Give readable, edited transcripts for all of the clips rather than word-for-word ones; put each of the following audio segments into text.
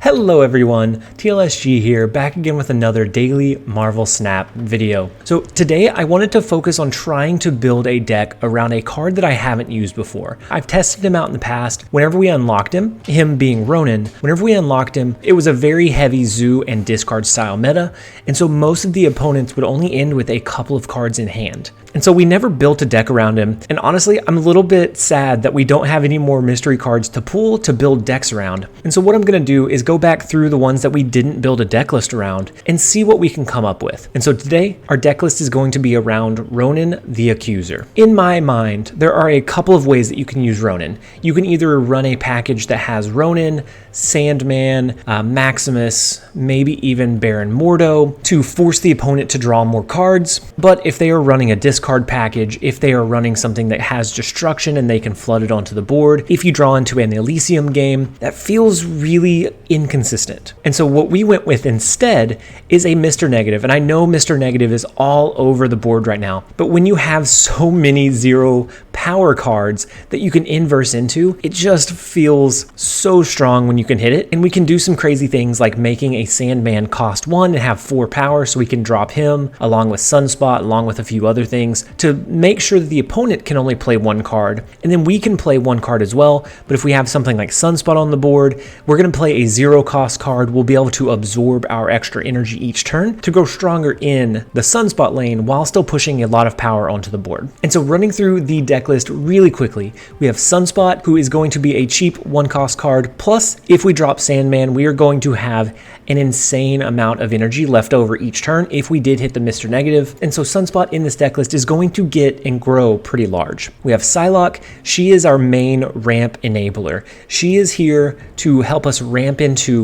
Hello everyone, TLSG here, back again with another daily Marvel Snap video. So today I wanted to focus on trying to build a deck around a card that I haven't used before. I've tested him out in the past. Whenever we unlocked him being Ronan, whenever we unlocked him, it was a very heavy zoo and discard style meta, and so most of the opponents would only end with a couple of cards in hand. And so we never built a deck around him, and honestly, I'm a little bit sad that we don't have any more mystery cards to pull to build decks around. And so what I'm going to do is go back through the ones that we didn't build a deck list around and see what we can come up with. And so today, our deck list is going to be around Ronan the Accuser. In my mind, there are a couple of ways that you can use Ronan. You can either run a package that has Ronan, Sandman, Maximus, maybe even Baron Mordo to force the opponent to draw more cards. But if they are running a discard package, if they are running something that has destruction and they can flood it onto the board, if you draw into an Elysium game, that feels really inconsistent. And so what we went with instead is a Mr. Negative. And I know Mr. Negative is all over the board right now, but when you have so many 0 power cards that you can inverse into, it just feels so strong when you can hit it. And we can do some crazy things like making a Sandman cost 1 and have 4 power, so we can drop him along with Sunspot, along with a few other things to make sure that the opponent can only play 1 card, and then we can play 1 card as well. But if we have something like Sunspot on the board, we're going to play a 0 cost card. We'll be able to absorb our extra energy each turn to grow stronger in the Sunspot lane while still pushing a lot of power onto the board. And so running through the deck list really quickly, we have Sunspot, who is going to be a cheap 1 cost card, plus if we drop Sandman, we are going to have an insane amount of energy left over each turn if we did hit the Mr. Negative. And so Sunspot in this deck list is going to get and grow pretty large. We have Psylocke. She is our main ramp enabler. She is here to help us ramp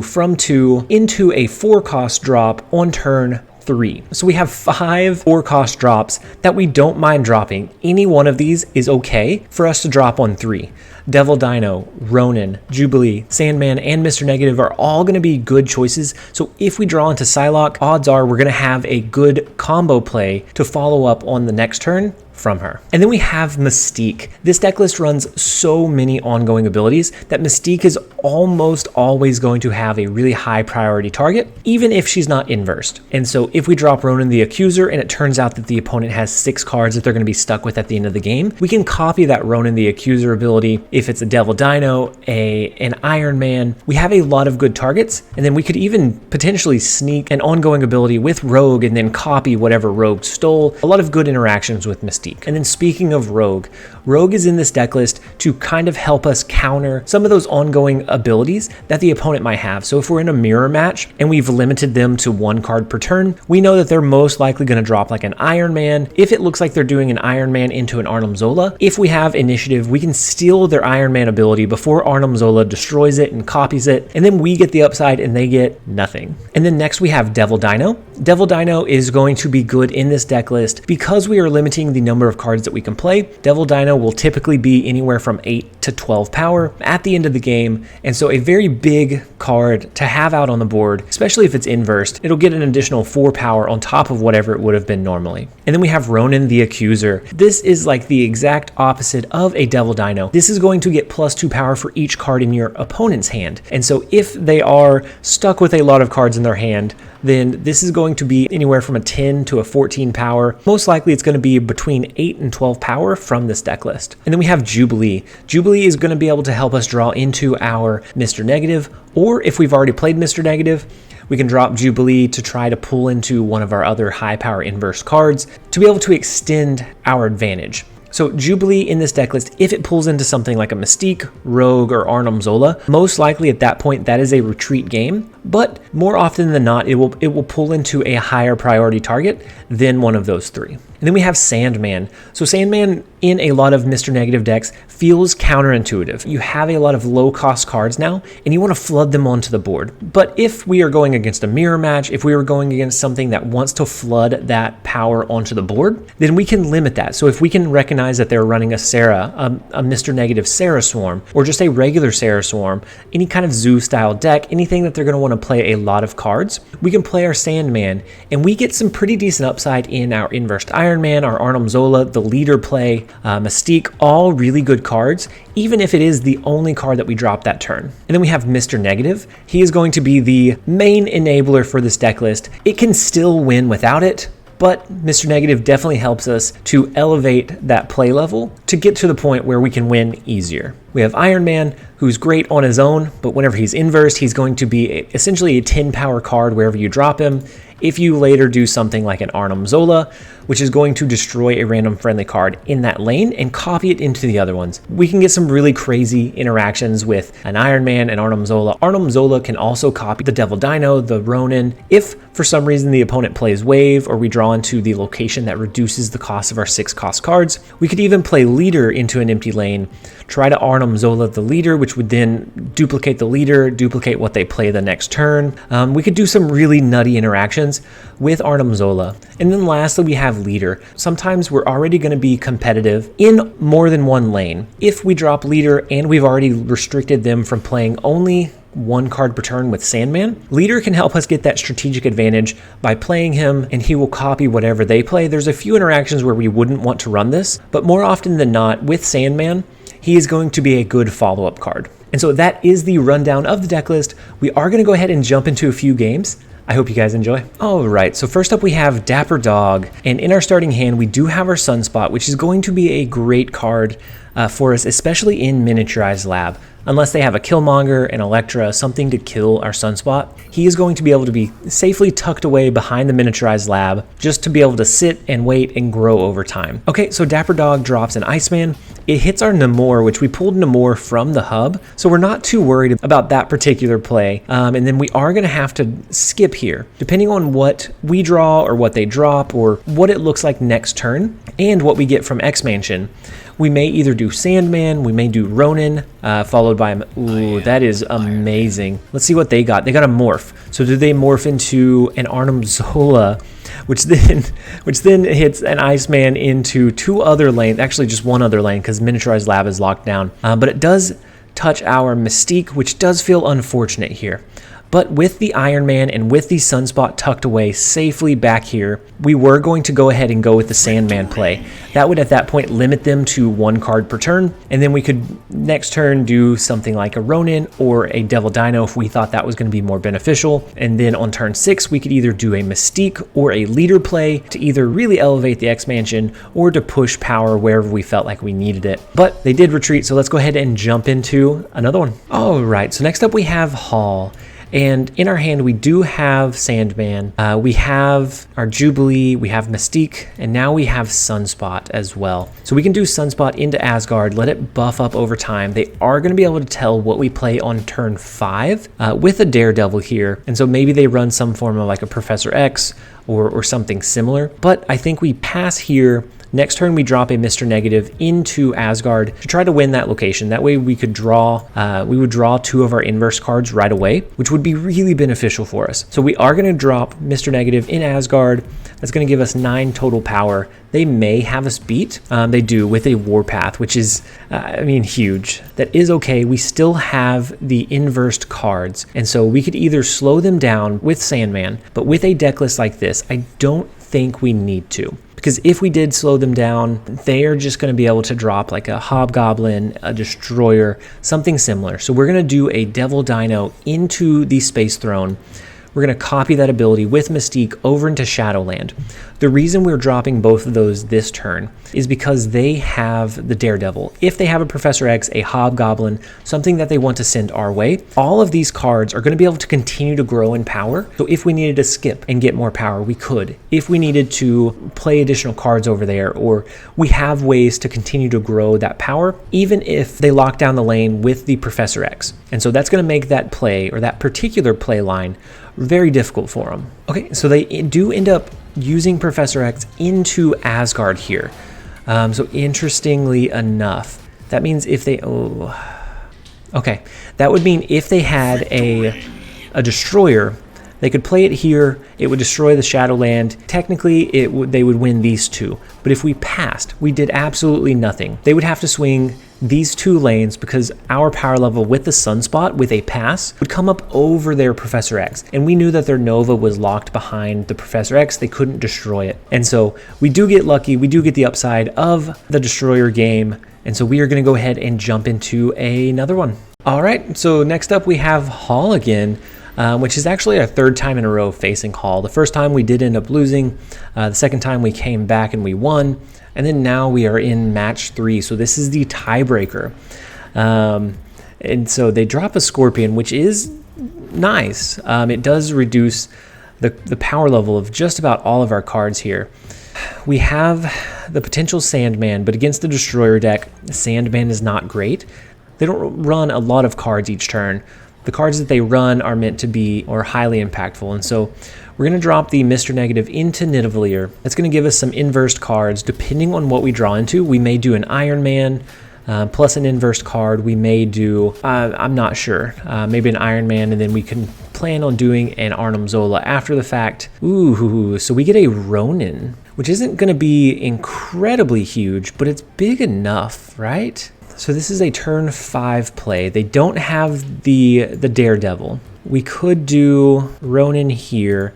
from 2 into a 4 cost drop on turn 3. So we have 5 4 cost drops that we don't mind dropping. Any one of these is okay for us to drop on 3. Devil Dino, Ronan, Jubilee, Sandman, and Mr. Negative are all going to be good choices. So if we draw into Psylocke, odds are we're going to have a good combo play to follow up on the next turn from her. And then we have Mystique. This deck list runs so many ongoing abilities that Mystique is almost always going to have a really high priority target, even if she's not inversed. And so if we drop Ronan the Accuser and it turns out that the opponent has 6 cards that they're going to be stuck with at the end of the game, we can copy that Ronan the Accuser ability. If it's a Devil Dino, an Iron Man, we have a lot of good targets, and then we could even potentially sneak an ongoing ability with Rogue and then copy whatever Rogue stole. A lot of good interactions with Mystique. And then speaking of Rogue, Rogue is in this deck list to kind of help us counter some of those ongoing abilities that the opponent might have. So if we're in a mirror match and we've limited them to 1 card per turn, we know that they're most likely going to drop like an Iron Man. If it looks like they're doing an Iron Man into an Arnim Zola, if we have initiative, we can steal their Iron Man ability before Arnim Zola destroys it and copies it, and then we get the upside and they get nothing. And then next we have Devil Dino. Devil Dino is going to be good in this deck list because we are limiting the number of cards that we can play. Devil Dino will typically be anywhere from 8 to 12 power at the end of the game, and so a very big card to have out on the board, especially if it's inversed. It'll get an additional 4 power on top of whatever it would have been normally. And then we have Ronan the Accuser. This is like the exact opposite of a Devil Dino. This is going to get +2 power for each card in your opponent's hand. And so if they are stuck with a lot of cards in their hand, then this is going to be anywhere from a 10 to a 14 power. Most likely it's going to be between 8 and 12 power from this deck list. And then we have Jubilee. Jubilee is going to be able to help us draw into our Mr. Negative, or if we've already played Mr. Negative, we can drop Jubilee to try to pull into one of our other high power inverse cards to be able to extend our advantage. So Jubilee in this deck list, if it pulls into something like a Mystique, Rogue, or Arnim Zola, most likely at that point that is a retreat game, but more often than not, it will pull into a higher priority target than one of those 3. And then we have Sandman. So Sandman in a lot of Mr. Negative decks feels counterintuitive. You have a lot of low cost cards now, and you want to flood them onto the board. But if we are going against a mirror match, if we are going against something that wants to flood that power onto the board, then we can limit that. So if we can recognize that they're running a Mr. Negative Sarah Swarm, or just a regular Sarah Swarm, any kind of zoo style deck, anything that they're going to want to play a lot of cards, we can play our Sandman, and we get some pretty decent upside in our inversed Iron Iron Man, our Arnim Zola, the leader play, Mystique, all really good cards, even if it is the only card that we drop that turn. And then we have Mr. Negative. He is going to be the main enabler for this deck list. It can still win without it, but Mr. Negative definitely helps us to elevate that play level to get to the point where we can win easier. We have Iron Man, who's great on his own, but whenever he's inversed, he's going to be essentially a 10 power card wherever you drop him. If you later do something like an Arnim Zola, which is going to destroy a random friendly card in that lane and copy it into the other ones, we can get some really crazy interactions with an Iron Man and Arnim Zola. Arnim Zola can also copy the Devil Dino, the Ronan. If for some reason the opponent plays Wave or we draw into the location that reduces the cost of our 6 cost cards, we could even play Leader into an empty lane, try to Arnim Zola the Leader, which would then duplicate the Leader, duplicate what they play the next turn. We could do some really nutty interactions with Arnim Zola. And then lastly, we have Leader. Sometimes we're already going to be competitive in more than one lane. If we drop Leader and we've already restricted them from playing only 1 card per turn with Sandman, Leader can help us get that strategic advantage by playing him, and he will copy whatever they play. There's a few interactions where we wouldn't want to run this, but more often than not, with Sandman, he is going to be a good follow-up card. And so that is the rundown of the deck list. We are going to go ahead and jump into a few games. I hope you guys enjoy. All right, so first up we have Dapper Dog, and in our starting hand we do have our Sunspot, which is going to be a great card for us, especially in Miniaturized Lab. Unless they have a Killmonger, an Electra, something to kill our Sunspot, he is going to be able to be safely tucked away behind the Miniaturized Lab just to be able to sit and wait and grow over time. Okay, so Dapper Dog drops an Iceman. It hits our Namor, which we pulled Namor from the hub, so we're not too worried about that particular play. And then we are going to have to skip here, depending on what we draw or what they drop or what it looks like next turn and what we get from X-Mansion. We may either do Sandman, we may do Ronan, followed by, ooh, that is amazing. Let's see what they got. They got a morph. So do they morph into an Arnim Zola, which then hits an Iceman into 2 other lanes, actually just 1 other lane because Miniaturized Lab is locked down. But it does touch our Mystique, which does feel unfortunate here. But with the Iron Man and with the Sunspot tucked away safely back here, we were going to go ahead and go with the Sandman play. That would at that point limit them to 1 card per turn, and then we could next turn do something like a Ronin or a Devil Dino if we thought that was going to be more beneficial. And then on turn 6, we could either do a Mystique or a Leader play to either really elevate the X-Mansion or to push power wherever we felt like we needed it. But they did retreat, so let's go ahead and jump into another one. All right, so next up we have Hall. And in our hand, we do have Sandman, we have our Jubilee, we have Mystique, and now we have Sunspot as well. So we can do Sunspot into Asgard, let it buff up over time. They are going to be able to tell what we play on turn 5 with a Daredevil here. And so maybe they run some form of like a Professor X or something similar. But I think we pass here. Next turn, we drop a Mr. Negative into Asgard to try to win that location. That way we could draw, we would draw 2 of our inverse cards right away, which would be really beneficial for us. So we are going to drop Mr. Negative in Asgard. That's going to give us 9 total power. They may have us beat. They do with a Warpath, which is, huge. That is okay. We still have the inversed cards. And so we could either slow them down with Sandman, but with a deck list like this, I don't think we need to. Because if we did slow them down, they are just going to be able to drop like a Hobgoblin, a Destroyer, something similar. So we're going to do a Devil Dino into the Space Throne. We're going to copy that ability with Mystique over into Shadowland. The reason we're dropping both of those this turn is because they have the Daredevil. If they have a Professor X, a Hobgoblin, something that they want to send our way, all of these cards are going to be able to continue to grow in power. So if we needed to skip and get more power, we could. If we needed to play additional cards over there, or we have ways to continue to grow that power, even if they lock down the lane with the Professor X. And so that's going to make that play, or that particular play line, very difficult for them. Okay, so they do end up using Professor X into Asgard here. So interestingly enough, that means if they, that would mean if they had a Destroyer, They could play it here, it would destroy the Shadowland. Technically, they would win these two. But if we passed, we did absolutely nothing. They would have to swing these 2 lanes because our power level with the Sunspot with a pass would come up over their Professor X. And we knew that their Nova was locked behind the Professor X. They couldn't destroy it. And so we do get lucky. We do get the upside of the Destroyer game. And so we are going to go ahead and jump into another one. All right, so next up we have Hall again. Which is actually our 3rd time in a row facing Hall. The first time we did end up losing. The second time we came back and we won. And then now we are in match 3. So this is the tiebreaker. And so they drop a Scorpion, which is nice. It does reduce the power level of just about all of our cards here. We have the potential Sandman, but against the Destroyer deck, Sandman is not great. They don't run a lot of cards each turn. The cards that they run are meant to be or highly impactful. And so we're going to drop the Mr. Negative into Nidavellir. That's going to give us some inversed cards. Depending on what we draw into, we may do an Iron Man plus an inversed card. We may do, I'm not sure, maybe an Iron Man, and then we can plan on doing an Arnim Zola after the fact. Ooh, so we get a Ronan, which isn't going to be incredibly huge, but it's big enough, right? So this is a turn 5 play. They don't have the Daredevil. We could do Ronan here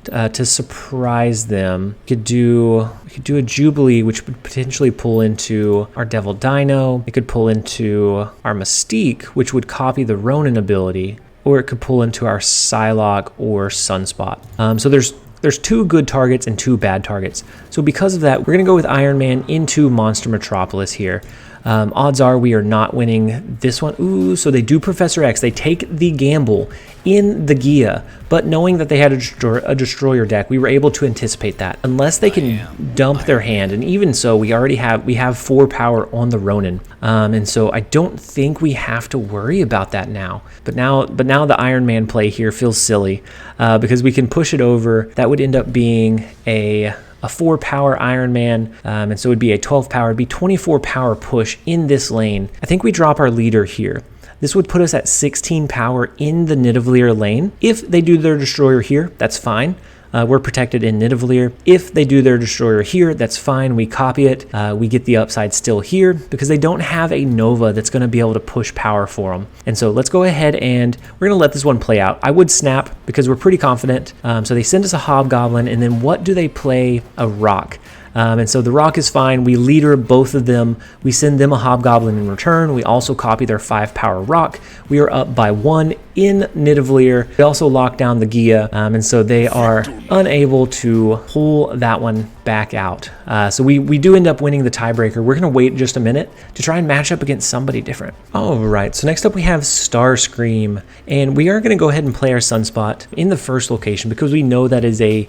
to surprise them. We could do a Jubilee, which would potentially pull into our Devil Dino. It could pull into our Mystique, which would copy the Ronan ability, or it could pull into our Psylocke or Sunspot. So there's 2 good targets and 2 bad targets. So because of that, we're going to go with Iron Man into Monster Metropolis here. Odds are we are not winning this one. Ooh, so they do Professor X. They take the gamble in the Gia, but knowing that they had a Destroyer deck, we were able to anticipate that. Unless they can dump their hand, and even so, we have 4 power on the Ronan, and so I don't think we have to worry about that now. But now the Iron Man play here feels silly because we can push it over. That would end up being a 4 power Iron Man, and so it would be a 12 power, it'd be 24 power push in this lane. I think we drop our leader here. This would put us at 16 power in the Nidavellir lane. If they do their Destroyer here, that's fine. We're protected in Nidavellir. If they do their Destroyer here, that's fine. We copy it. We get the upside still here because they don't have a Nova that's going to be able to push power for them. And so let's go ahead and we're going to let this one play out. I would snap because we're pretty confident. So they send us a Hobgoblin, and then what do they play? A Rock. And so the Rock is fine. We leader both of them. We send them a Hobgoblin in return. We also copy their 5 power Rock. We are up by 1 in Nidavellir. We also lock down the Gia, and so they are unable to pull that one back out. So we do end up winning the tiebreaker. We're going to wait just a minute to try and match up against somebody different. All right, so next up we have Starscream, and we are going to go ahead and play our Sunspot in the first location because we know that is a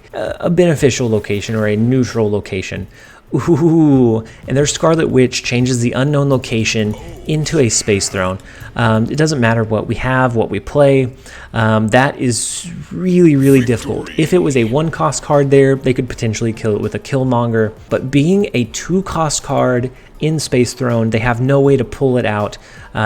beneficial location or a neutral location. Ooh, and their Scarlet Witch changes the unknown location into a Space Throne. It doesn't matter what we have, what we play. That is really, really difficult. If it was a 1-cost card there, they could potentially kill it with a Killmonger. But being a 2-cost card in Space Throne, they have no way to pull it out.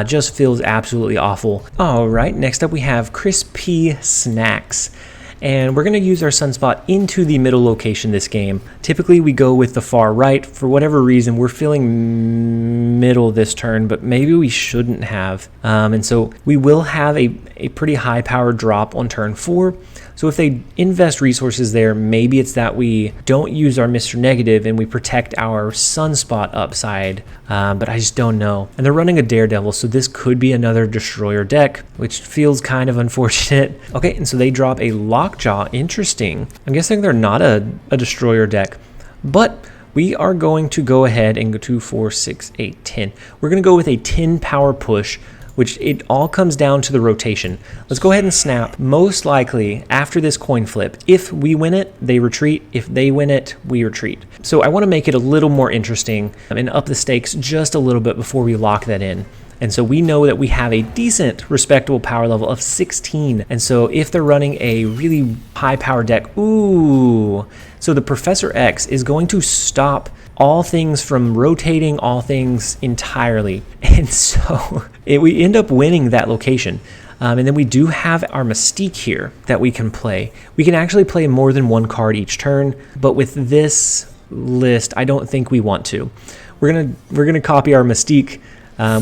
Just feels absolutely awful. All right, next up we have Crispy Snacks. And we're going to use our Sunspot into the middle location this game. Typically we go with the far right. For whatever reason, we're feeling middle this turn, but maybe we shouldn't have. And so we will have a pretty high power drop on turn 4. So if they invest resources there, maybe it's that we don't use our Mr. Negative and we protect our Sunspot upside, but I just don't know. And they're running a Daredevil, so this could be another Destroyer deck, which feels kind of unfortunate. Okay, and so they drop a Lockjaw. Interesting. I'm guessing they're not a Destroyer deck, but we are going to go ahead and go 2, 4, 6, 8, 10. We're going to go with a 10 power push, which it all comes down to the rotation. Let's go ahead and snap. Most likely, after this coin flip, if we win it, they retreat. If they win it, we retreat. So I want to make it a little more interesting and up the stakes just a little bit before we lock that in. And so we know that we have a decent, respectable power level of 16. And so if they're running a really high power deck, ooh. So the Professor X is going to stop all things from rotating, all things entirely. And so we end up winning that location. And then we do have our Mystique here that we can play. We can actually play more than one card each turn, but with this list, I don't think we want to. We're gonna copy our Mystique,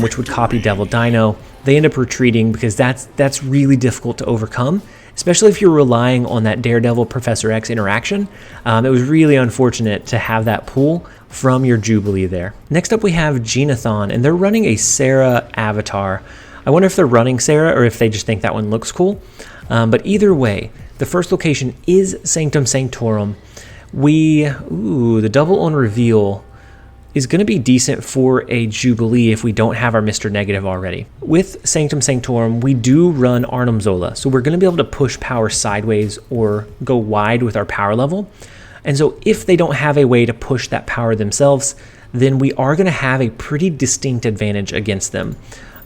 which would copy Devil Dino. They end up retreating because that's really difficult to overcome, especially if you're relying on that Daredevil Professor X interaction. It was really unfortunate to have that pull from your Jubilee there. Next up we have Genathon, and they're running a Sarah avatar. I wonder if they're running Sarah or if they just think that one looks cool. But either way, the first location is Sanctum Sanctorum. The double on reveal is going to be decent for a Jubilee if we don't have our Mr. Negative already. With Sanctum Sanctorum, we do run Arnim Zola, so we're going to be able to push power sideways or go wide with our power level. And so if they don't have a way to push that power themselves, then we are going to have a pretty distinct advantage against them.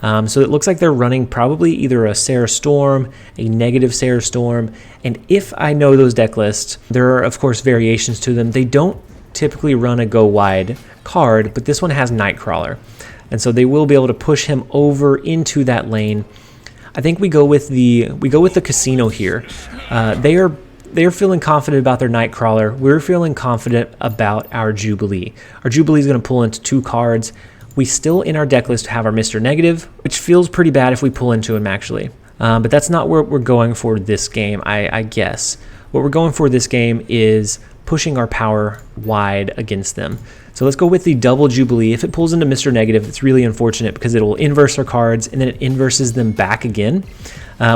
So it looks like they're running probably either a Sarah Storm, a negative Sarah Storm, and if I know those deck lists, there are of course variations to them. They don't typically run a go wide card, but this one has Nightcrawler, and so they will be able to push him over into that lane. I think we go with the Casino here. They are feeling confident about their Nightcrawler. We're feeling confident about our Jubilee. Our Jubilee is going to pull into 2 cards. We still in our deck list have our Mr. Negative, which feels pretty bad if we pull into him actually. But that's not what we're going for this game, I guess. What we're going for this game is pushing our power wide against them. So let's go with the double Jubilee. If it pulls into Mr. Negative, it's really unfortunate because it will inverse our cards and then it inverses them back again,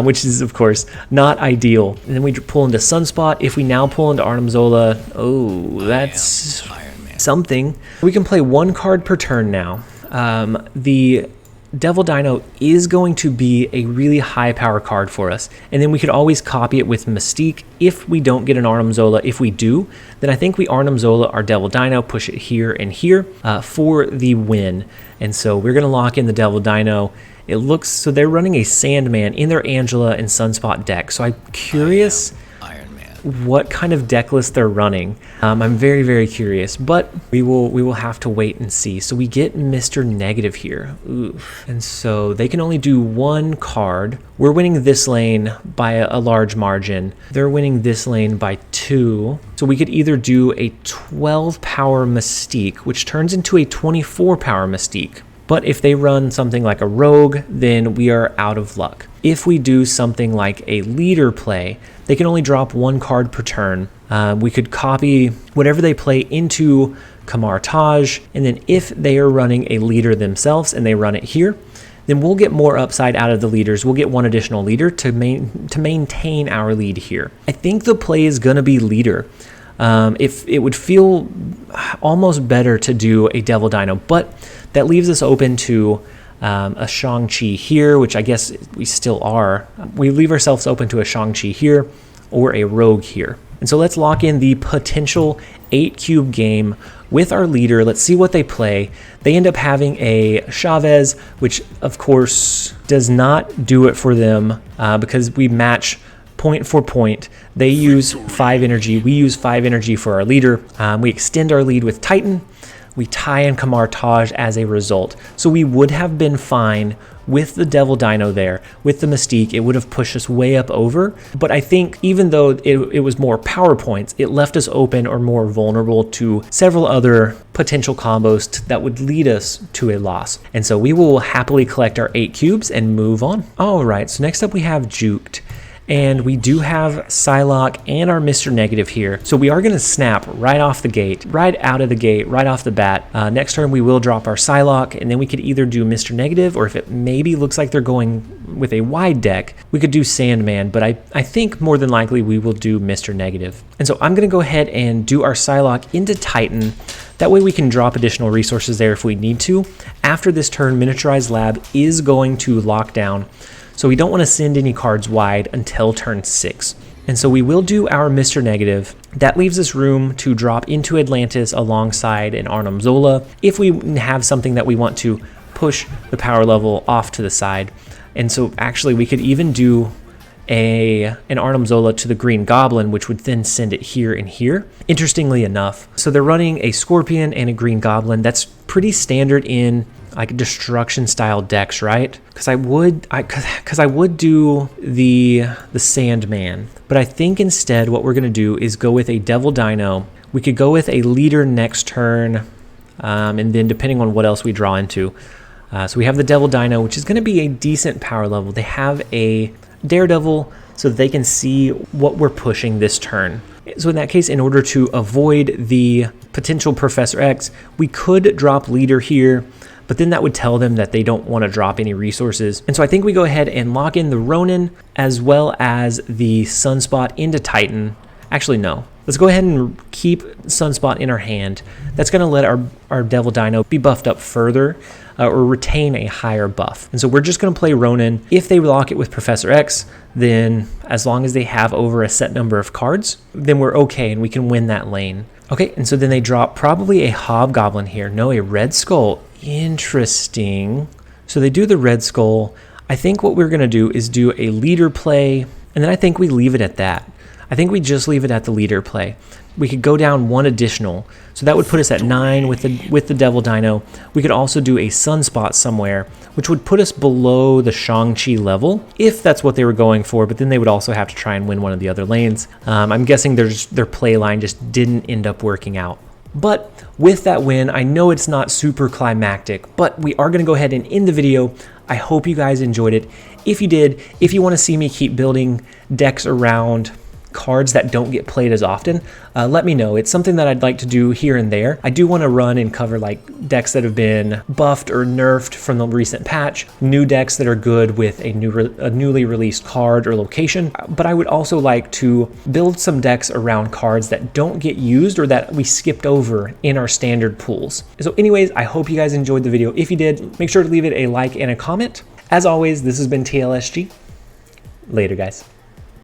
which is of course not ideal. And then we pull into Sunspot. If we now pull into Arnim Zola, that's something. We can play 1 card per turn now. The Devil Dino is going to be a really high power card for us, and then we could always copy it with Mystique if we don't get an Arnim Zola. If we do, then I think we Arnim Zola our Devil Dino, push it here and here for the win. And so we're going to lock in the Devil Dino. It looks, so they're running a Sandman in their Angela and Sunspot deck, so I'm curious what kind of deck list they're running. I'm very, very curious, but we will have to wait and see. So we get Mr. Negative here. Oof. And so they can only do 1 card. We're winning this lane by a large margin. They're winning this lane by 2. So we could either do a 12 power Mystique, which turns into a 24 power Mystique. But if they run something like a Rogue, then we are out of luck. If we do something like a leader play, they can only drop 1 card per turn. We could copy whatever they play into Kamar Taj, and then if they are running a leader themselves and they run it here, then we'll get more upside out of the leaders. We'll get 1 additional leader to maintain our lead here. I think the play is going to be leader. If it would feel almost better to do a Devil Dino, but that leaves us open to a Shang-Chi here, which I guess we still are. We leave ourselves open to a Shang-Chi here or a Rogue here. And so let's lock in the potential 8-cube game with our leader. Let's see what they play. They end up having a Chavez, which of course does not do it for them because we match point for point. They use 5 energy. We use 5 energy for our leader. We extend our lead with Titan. We tie in Kamar Taj as a result. So we would have been fine with the Devil Dino there. With the Mystique, it would have pushed us way up over. But I think even though it was more power points, it left us open or more vulnerable to several other potential combos that would lead us to a loss. And so we will happily collect our 8 cubes and move on. All right, so next up we have Juked. And we do have Psylocke and our Mr. Negative here. So we are going to snap right off the gate, right out of the gate, right off the bat. Next turn we will drop our Psylocke, and then we could either do Mr. Negative, or if it maybe looks like they're going with a wide deck, we could do Sandman, but I think more than likely we will do Mr. Negative. And so I'm going to go ahead and do our Psylocke into Titan. That way we can drop additional resources there if we need to. After this turn, Miniaturized Lab is going to lock down. So we don't want to send any cards wide until turn 6. And so we will do our Mr. Negative. That leaves us room to drop into Atlantis alongside an Arnim Zola if we have something that we want to push the power level off to the side. And so actually we could even do an Arnim Zola to the Green Goblin, which would then send it here and here, interestingly enough. So they're running a Scorpion and a Green Goblin. That's pretty standard in like destruction style decks, right? Because I would do the Sandman, but I think instead what we're gonna do is go with a Devil Dino. We could go with a leader next turn, and then depending on what else we draw into. So we have the Devil Dino, which is gonna be a decent power level. They have a Daredevil so that they can see what we're pushing this turn. So in that case, in order to avoid the potential Professor X, we could drop leader here, but then that would tell them that they don't want to drop any resources. And so I think we go ahead and lock in the Ronan as well as the Sunspot into Titan. Actually, no. Let's go ahead and keep Sunspot in our hand. That's going to let our Devil Dino be buffed up further, or retain a higher buff. And so we're just going to play Ronan. If they lock it with Professor X, then as long as they have over a set number of cards, then we're okay and we can win that lane. Okay, and so then they drop probably a Hobgoblin here. No, a Red Skull. Interesting. So they do the Red Skull. I think what we're going to do is do a leader play, and then I think we leave it at that. I think we just leave it at the leader play. We could go down one additional, so that would put us at 9 with the Devil Dino. We could also do a Sunspot somewhere, which would put us below the Shang-Chi level, if that's what they were going for, but then they would also have to try and win one of the other lanes. I'm guessing their play line just didn't end up working out. But with that win, I know it's not super climactic, but we are going to go ahead and end the video. I hope you guys enjoyed it. If you did, if you want to see me keep building decks around cards that don't get played as often, let me know. It's something that I'd like to do here and there. I do want to run and cover like decks that have been buffed or nerfed from the recent patch, new decks that are good with a newly released card or location, but I would also like to build some decks around cards that don't get used or that we skipped over in our standard pools. So anyways, I hope you guys enjoyed the video. If you did, make sure to leave it a like and a comment. As always, this has been TLSG. Later, guys.